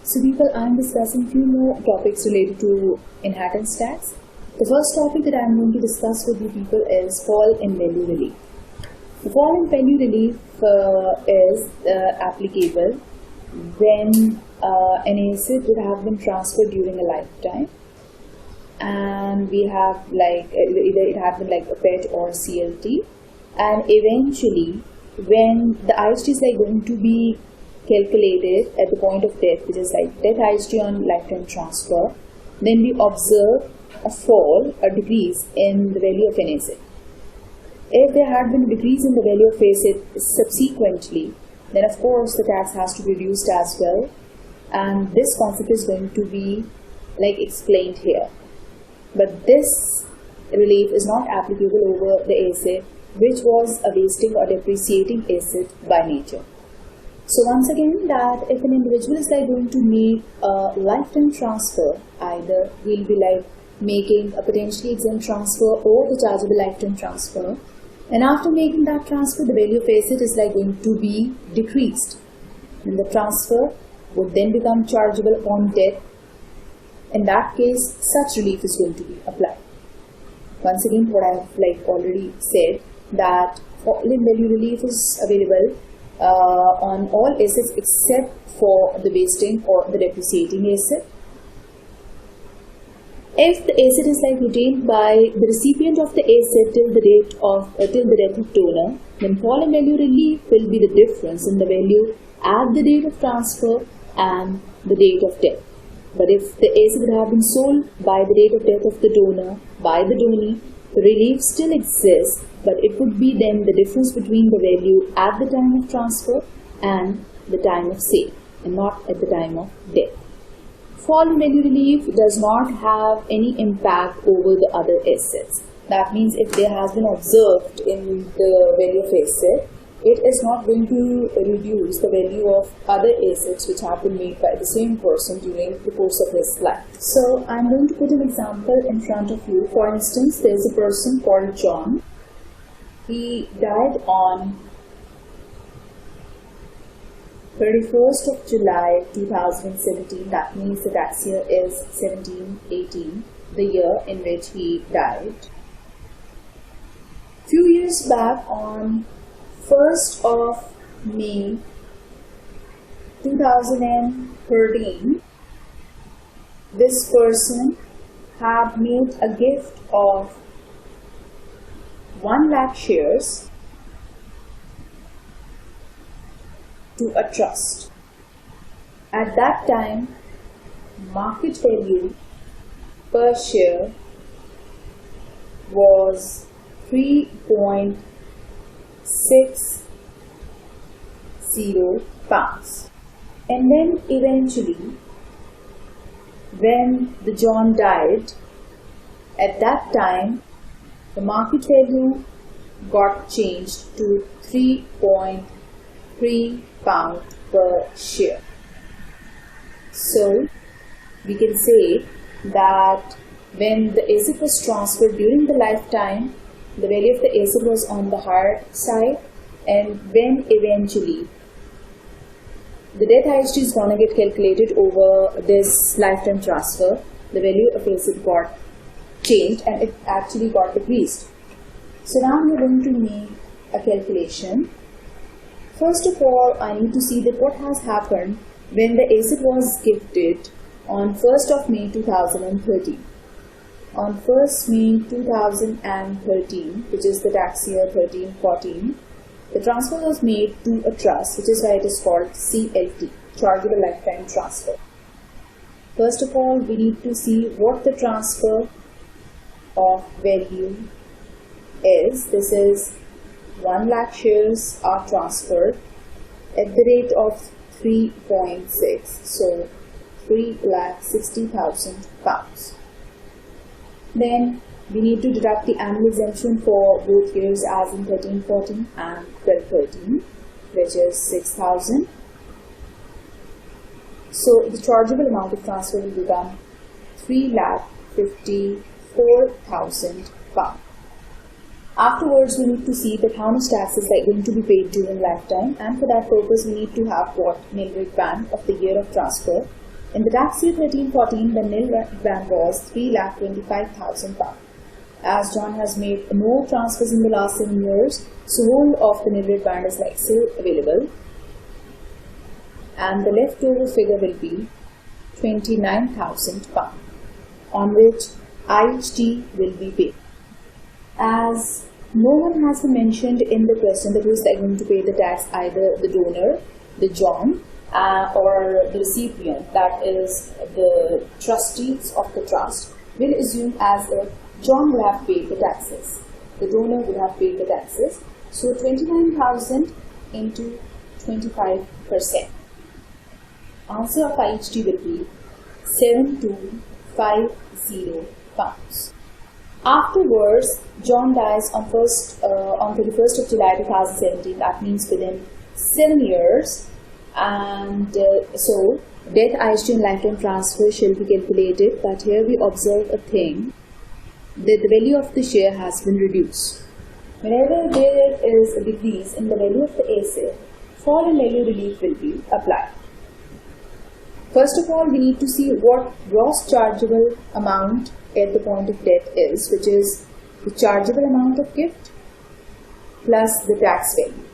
So people, I'm discussing few more topics related to inheritance tax. The first topic that I'm going to discuss with you people is fall in value relief. The fall in value relief is applicable when an asset would have been transferred during a lifetime, and we have either it happened like a pet or CLT, and eventually when the IST is going to be calculated at the point of death, which is like death IST on lifetime transfer, then we observe a fall, a decrease in the value of an asset. If there had been a decrease in the value of asset subsequently, then of course the tax has to be reduced as well, and this concept is going to be explained here. But this relief is not applicable over the asset which was a wasting or depreciating asset by nature. So once again, that if an individual is going to make a lifetime transfer, either we'll be making a potentially exempt transfer or the chargeable lifetime transfer, and after making that transfer, the value of asset is going to be decreased, and the transfer would then become chargeable upon death. In that case, such relief is going to be applied. Once again, what I have already said, that fall in value relief is available on all assets except for the wasting or the depreciating asset. If the asset is retained by the recipient of the asset till the death of donor, then fall in value relief will be the difference in the value at the date of transfer and the date of death. But if the asset would have been sold by the date of death of the donor, by the donee, the relief still exists, but it would be then the difference between the value at the time of transfer and the time of sale, and not at the time of death. Fall in value relief does not have any impact over the other assets. That means if there has been observed in the value of asset, it is not going to reduce the value of other assets which have been made by the same person during the course of his life. So I'm going to put an example in front of you. For instance, there is a person called John. He died on 31st of July 2017. That means the tax year is 1718, the year in which he died. Few years back, on 1st of May 2013, this person had made a gift of 1 lakh shares to a trust. At that time, market value per share was 3.60 pounds. And then eventually, when the John died, at that time the market value got changed to 3.3 pound per share. So we can say that when the asset was transferred during the lifetime, the value of the asset was on the higher side, and when eventually the death IST is going to get calculated over this lifetime transfer, the value of asset got changed and it actually got decreased. So now we are going to make a calculation. First of all, I need to see that what has happened when the asset was gifted on 1st of May 2013. On 1st May 2013, which is the tax year 1314, the transfer was made to a trust, which is why it is called CLT, Chargeable Lifetime Transfer. First of all, we need to see what the transfer of value is. This is 1 lakh shares are transferred at the rate of 3.6, so 3,60,000 pounds. Then we need to deduct the annual exemption for both years as in 1314 and 1213, which is 6,000. So the chargeable amount of transfer will become 3,54,000 pounds. Afterwards, we need to see that how much tax is like going to be paid during lifetime, and for that purpose, we need to have what nil rate band of the year of transfer. In the tax year 13-14, the nil rate band was £3,25,000. As John has made no transfers in the last 7 years, so whole of the nil rate band is like still available, and the leftover figure will be £29,000, on which IHT will be paid. As no one has been mentioned in the question that who is going to pay the tax, either the donor, the John, or the recipient, that is the trustees of the trust, we'll assume as if John will have paid the taxes, the donor will have paid the taxes. So 29,000 into 25%. Answer of IHT will be 7250 pounds. Afterwards, John dies on 31st of July 2017. That means within 7 years, and so death, IHT and lifetime transfer shall be calculated. But here we observe a thing, that the value of the share has been reduced. Whenever there is a decrease in the value of the asset, fall in value relief will be applied. First of all, we need to see what gross chargeable amount at the point of death is, which is the chargeable amount of gift plus the tax value,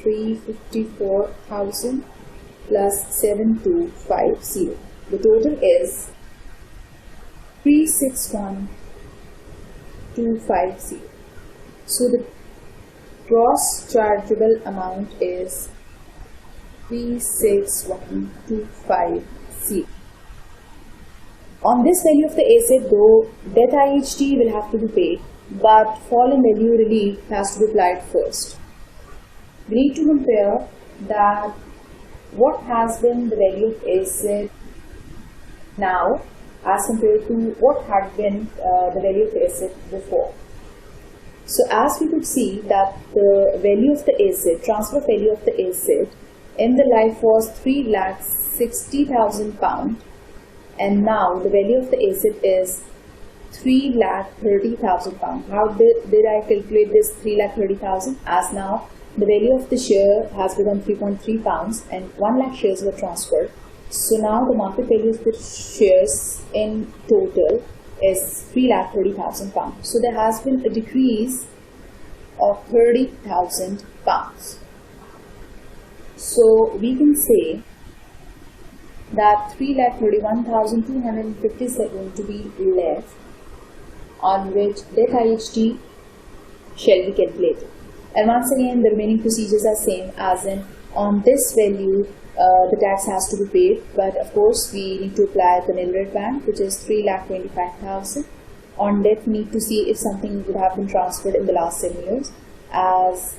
354,000 plus 7250. The total is 361,250. So the gross chargeable amount is 361,250. On this value of the asset, though, death IHT will have to be paid, but fall in value relief has to be applied first. We need to compare that what has been the value of asset now as compared to what had been the value of the asset before. So as we could see that the value of the asset, transfer value of the asset in the life was £3,60,000, and now the value of the asset is £3,30,000. How did I calculate this £3,30,000? As now the value of the share has become £3.3 and 1 lakh shares were transferred. So now the market value of the shares in total is £3,30,000. So there has been a decrease of £30,000. So we can say that 3,31,250 is going to be left, on which death IHT shall be calculated. And once again, the remaining procedures are same as in on this value the tax has to be paid, but of course we need to apply the nil rate band, which is 3,25,000. On death, we need to see if something would have been transferred in the last 7 years, as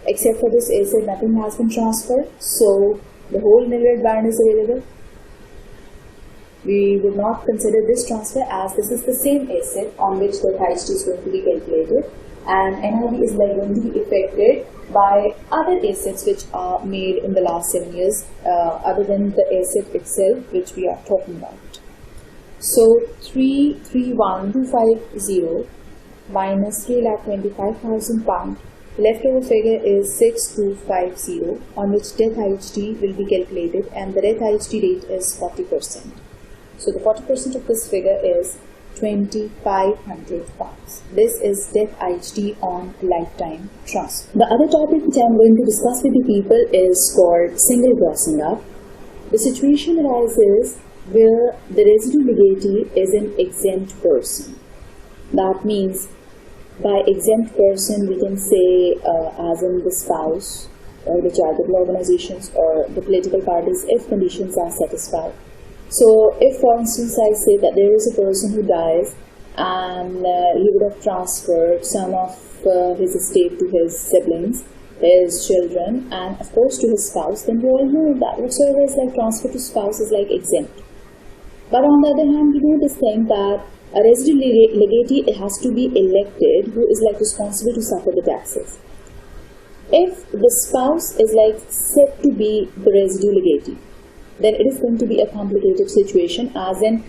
except for this asset, nothing has been transferred, so the whole nil rate band is available. We would not consider this transfer, as this is the same asset on which the IHT is going to be calculated, and NIB is like going to be affected by other assets which are made in the last 7 years, other than the asset itself which we are talking about. So 331,250 minus 3,25,000 pound. Leftover figure is 6,250, on which death IHT will be calculated, and the death IHT rate is 40%. So the 40% of this figure is £2,500. This is death IHT on lifetime trust. The other topic which I am going to discuss with you people is called single grossing up. The situation arises where the residue legatee is an exempt person. That means by exempt person we can say as in the spouse or the charitable organizations or the political parties, if conditions are satisfied. So if for instance I say that there is a person who dies and he would have transferred some of his estate to his siblings, his children, and of course to his spouse, then we all know that whatsoever is like transfer to spouse is like exempt. But on the other hand, we know this thing that a residue legatee has to be elected who is like responsible to suffer the taxes. If the spouse is like said to be the residue legatee, then it is going to be a complicated situation, as in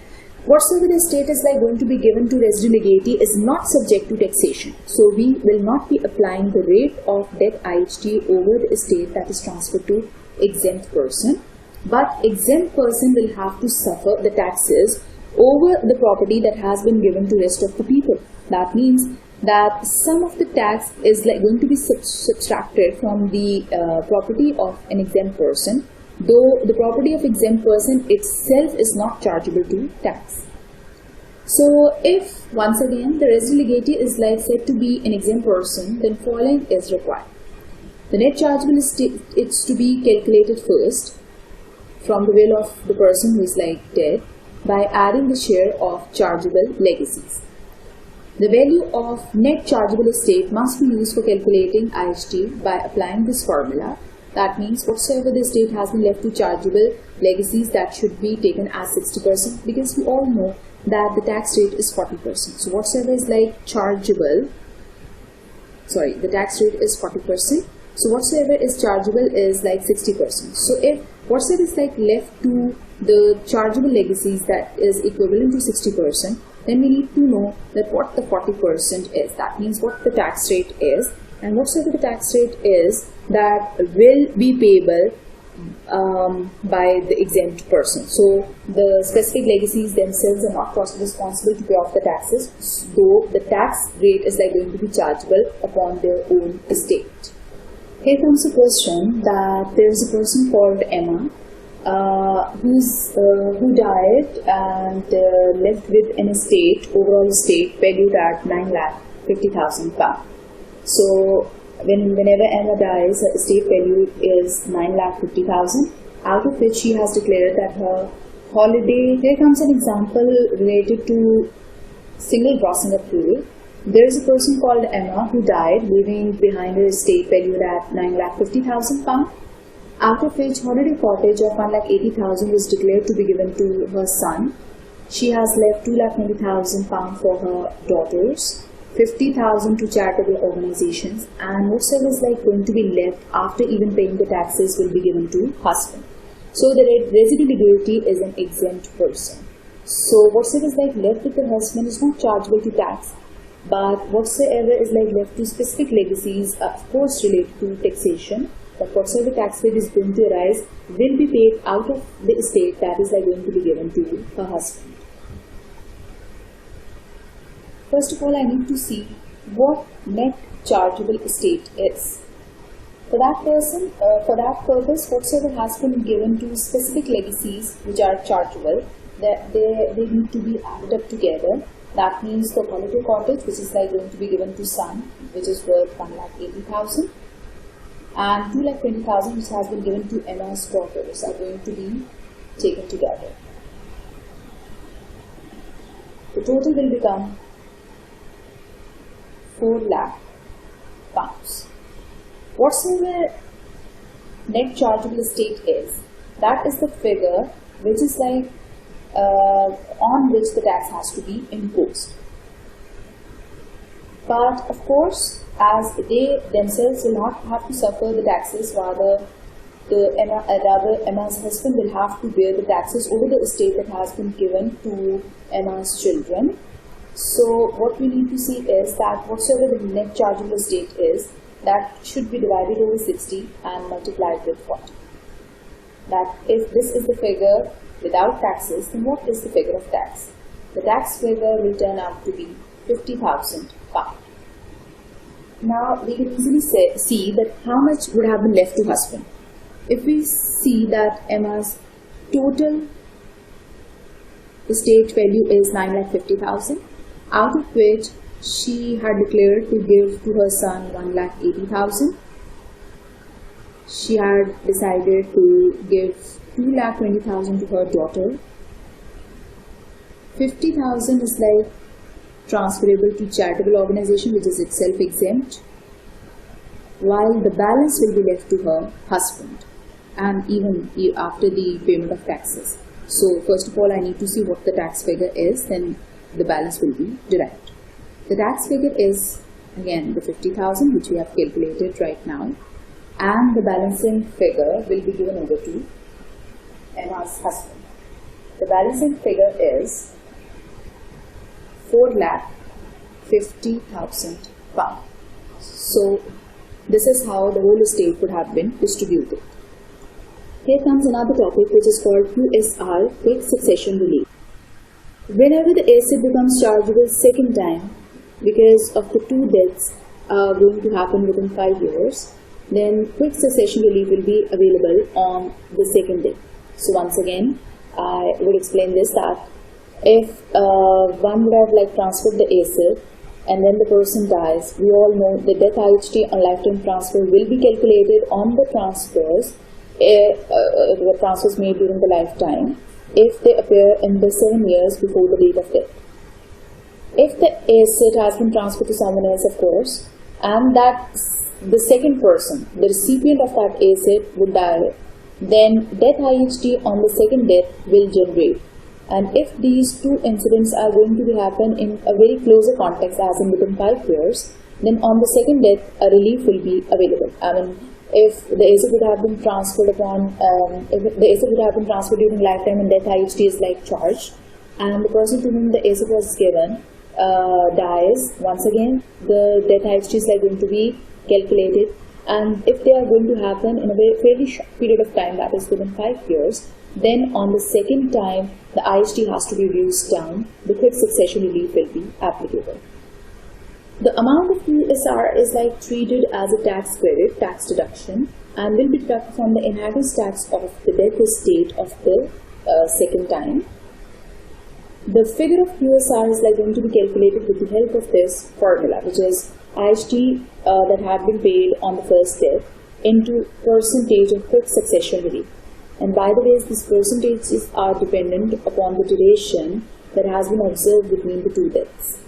Whatsoever the estate is like going to be given to residual legatee is not subject to taxation. So we will not be applying the rate of death IHT over the estate that is transferred to exempt person. But exempt person will have to suffer the taxes over the property that has been given to rest of the people. That means that some of the tax is like going to be subtracted from the property of an exempt person, though the property of exempt person itself is not chargeable to tax. So if once again the residual legatee is like said to be an exempt person, then following is required. The net chargeable estate is to be calculated first from the will of the person who is like dead by adding the share of chargeable legacies. The value of net chargeable estate must be used for calculating IHT by applying this formula. That means whatsoever the estate has been left to chargeable legacies, that should be taken as 60%, because we all know that the tax rate is 40%. So whatsoever is like chargeable, the tax rate is 40%. So whatsoever is chargeable is like 60%. So if whatsoever is like left to the chargeable legacies that is equivalent to 60%, then we need to know that what the 40% is. That means what the tax rate is, and whatsoever the tax rate is that will be payable by the exempt person. So the specific legacies themselves are not responsible to pay off the taxes, though the tax rate is like going to be chargeable upon their own estate. Here comes a question that there is a person called Emma who died and left with an estate, overall estate valued at £9,50,000. So whenever Emma dies, her estate value is £9,50,000, out of which she has declared that her holiday. Here comes an example related to single grossing approval. There is a person called Emma who died, leaving behind her estate valued at £9,50,000, out of which holiday cottage of £1,80,000 was declared to be given to her son. She has left £2,20,000 for her daughters, £50,000 to charitable organizations, and whatsoever is like going to be left after even paying the taxes will be given to husband. So the residual legatee is an exempt person. So whatsoever is like left with the husband is not chargeable to tax. But whatsoever is like left to specific legacies are of course related to taxation, but whatsoever tax rate is going to arise will be paid out of the estate that is like going to be given to her husband. First of all, I need to see what net chargeable estate is. For that purpose, whatsoever has been given to specific legacies which are chargeable, that they need to be added up together. That means the holiday cottage, which is like going to be given to son, which is worth £1,80,000, and £2,20,000, which has been given to Emma's daughters, are going to be taken together. The total will become £4 lakh. Whatsoever net chargeable estate is, that is the figure which is like on which the tax has to be imposed. But of course, as they themselves will not have to suffer the taxes, rather Emma's husband will have to bear the taxes over the estate that has been given to Emma's children. So what we need to see is that whatsoever the net chargeable estate is, that should be divided over 60 and multiplied with 40. That if this is the figure without taxes, then what is the figure of tax? The tax figure will turn out to be £50,000. Now we can easily see that how much would have been left to husband. If we see that Emma's total estate value is £9,50,000, out of which she had declared to give to her son £1,80,000. She had decided to give £2,20,000 to her daughter. £50,000 is like transferable to charitable organization, which is itself exempt, while the balance will be left to her husband, and even after the payment of taxes. So first of all, I need to see what the tax figure is, then the balance will be derived. The tax figure is again the 50,000, which we have calculated right now, and the balancing figure will be given over to Emma's husband. The balancing figure is 4,50,000 pounds. So this is how the whole estate would have been distributed. Here comes another topic which is called QSR, Quick Succession Relief. Whenever the asset becomes chargeable second time because of the two deaths are going to happen within 5 years, then quick succession relief will be available on the second death. So once again, I will explain this, that if one would have transferred the asset and then the person dies, we all know the death IHT on lifetime transfer will be calculated on the transfers made during the lifetime if they appear in the 7 years before the date of death. If the asset has been transferred to someone else, of course, and that the second person, the recipient of that asset, would die, then death IHT on the second death will generate. And if these two incidents are going to happen in a very closer context, as in within 5 years, then on the second death a relief will be available. I mean, if the asset would have been transferred during lifetime and death IHT is charged, and the person to whom the asset was given dies, once again the death IHT is going to be calculated, and if they are going to happen in a very fairly short period of time, that is within 5 years, then on the second time the IHT has to be reduced down, the quick succession relief will be applicable. The amount of QSR is treated as a tax credit, tax deduction, and will be deducted from the inheritance tax of the death estate of the second time. The figure of QSR is going to be calculated with the help of this formula, which is IHT that had been paid on the first death into percentage of quick succession relief. And by the way, these percentages are dependent upon the duration that has been observed between the two deaths.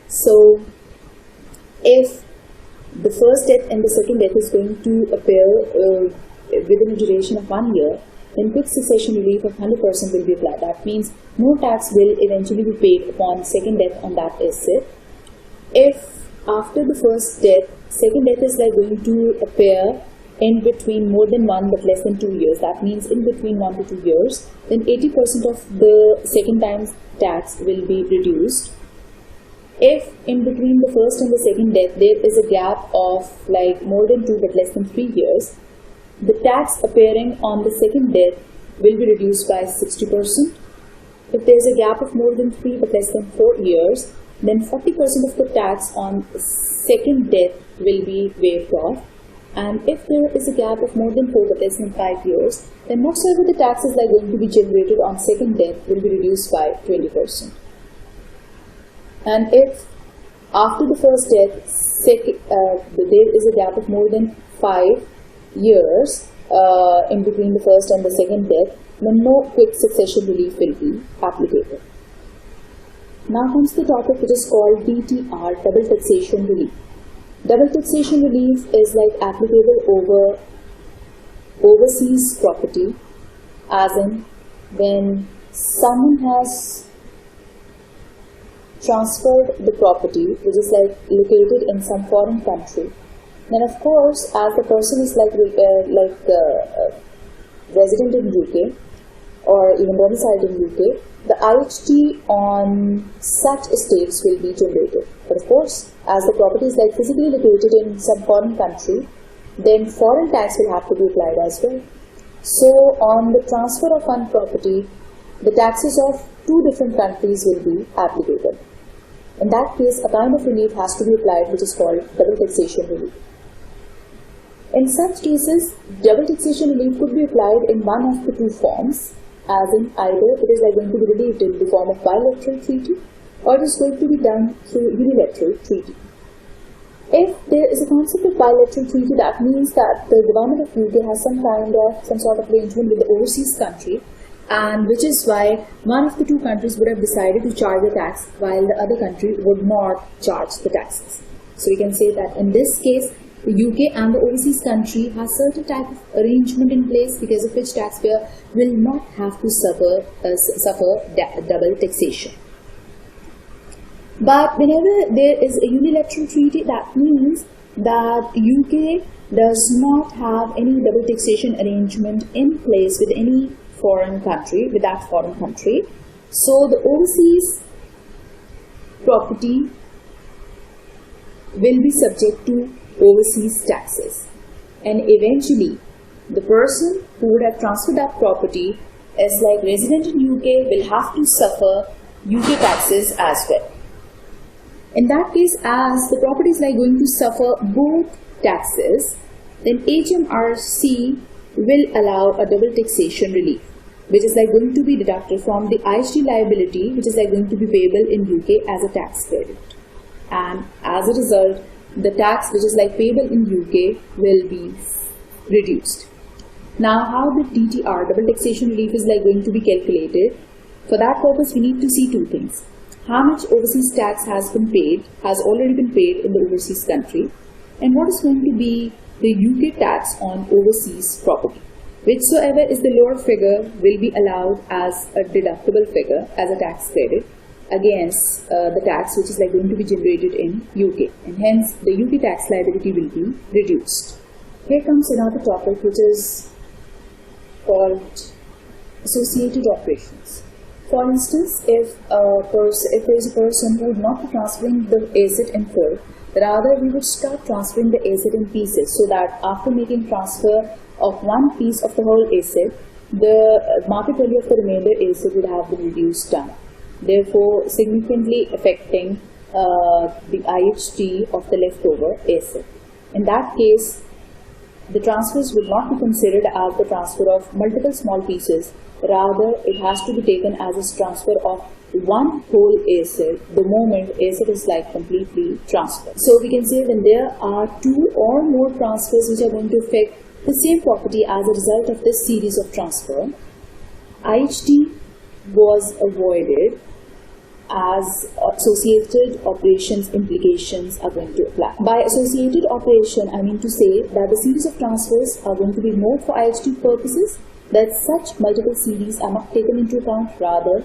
So if the first death and the second death is going to appear within a duration of 1 year, then quick succession relief of 100% will be applied. That means no tax will eventually be paid upon second death on that asset. If after the first death, second death is going to appear in between more than 1 but less than 2 years, that means in between 1 to 2 years, then 80% of the second time's tax will be reduced. If in between the first and the second death there is a gap of more than 2 but less than 3 years, the tax appearing on the second death will be reduced by 60%. If there is a gap of more than 3 but less than 4 years, then 40% of the tax on second death will be waived off. And if there is a gap of more than 4 but less than 5 years, then whatsoever the taxes are going to be generated on second death will be reduced by 20%. And if after the first death there is a gap of more than 5 years in between the first and the second death, then no quick succession relief will be applicable. Now comes the topic which is called DTR, double taxation relief. Double taxation relief is applicable over overseas property, as in when someone has transferred the property which is located in some foreign country, then of course as the person is resident in UK or even domiciled in UK, the IHT on such estates will be generated. But of course, as the property is physically located in some foreign country, then foreign tax will have to be applied as well. So on the transfer of one property, the taxes of 2 different countries will be applicable. In that case, a kind of relief has to be applied which is called double taxation relief. In such cases, double taxation relief could be applied in one of the 2 forms, as in either it is going to be relieved in the form of bilateral treaty or it is going to be done through unilateral treaty. If there is a concept of bilateral treaty, that means that the government of UK has some sort of arrangement with the overseas country, and which is why one of the 2 countries would have decided to charge the tax while the other country would not charge the taxes. So we can say that in this case, the UK and the overseas country has certain type of arrangement in place because of which taxpayer will not have to suffer double taxation. But whenever there is a unilateral treaty, that means that UK does not have any double taxation arrangement in place with any foreign country, with that foreign country. So the overseas property will be subject to overseas taxes, and eventually the person who would have transferred that property as like resident in UK will have to suffer UK taxes as well. In that case, as the property is like going to suffer both taxes, then HMRC will allow a double taxation relief, which is like going to be deducted from the IHT liability, which is like going to be payable in UK as a tax credit. And as a result, the tax which is like payable in UK will be reduced. Now, how the DTR, double taxation relief, is like going to be calculated? For that purpose, we need to see two things. How much overseas tax has already been paid in the overseas country, and what is going to be the UK tax on overseas property. Whichsoever is the lower figure will be allowed as a deductible figure, as a tax credit against the tax which is like going to be generated in UK, and hence the UK tax liability will be reduced. Here comes another topic which is called associated operations. For instance, if there is a person who would not be transferring the asset in full, rather we would start transferring the asset in pieces, so that after making transfer of one piece of the whole asset, the market value of the remainder asset would have been reduced down, therefore significantly affecting the IHT of the leftover asset. In that case, the transfers will not be considered as the transfer of multiple small pieces, rather it has to be taken as a transfer of one whole asset the moment asset is like completely transferred. So we can say when there are two or more transfers which are going to affect the same property as a result of this series of transfer, IHT was avoided as associated operations implications are going to apply. By associated operation, I mean to say that the series of transfers are going to be more for IHT purposes, that such multiple series are not taken into account, rather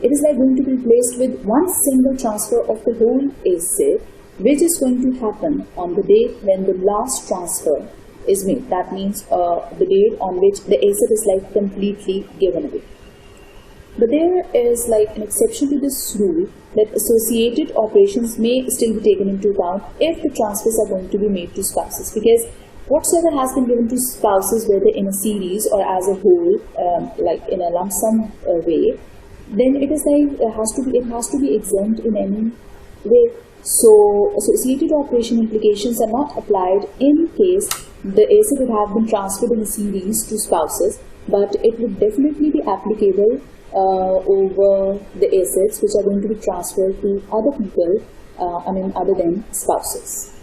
it is like going to be replaced with one single transfer of the whole asset, which is going to happen on the date when the last transfer is made. That means the date on which the asset is like completely given away. But there is like an exception to this rule, that associated operations may still be taken into account if the transfers are going to be made to spouses, because whatsoever has been given to spouses, whether in a series or as a whole, like in a lump sum way, then it is like it has to be exempt in any way. So associated operation implications are not applied in case the asset would have been transferred in a series to spouses, but it would definitely be applicable over the assets which are going to be transferred to other people, other than spouses.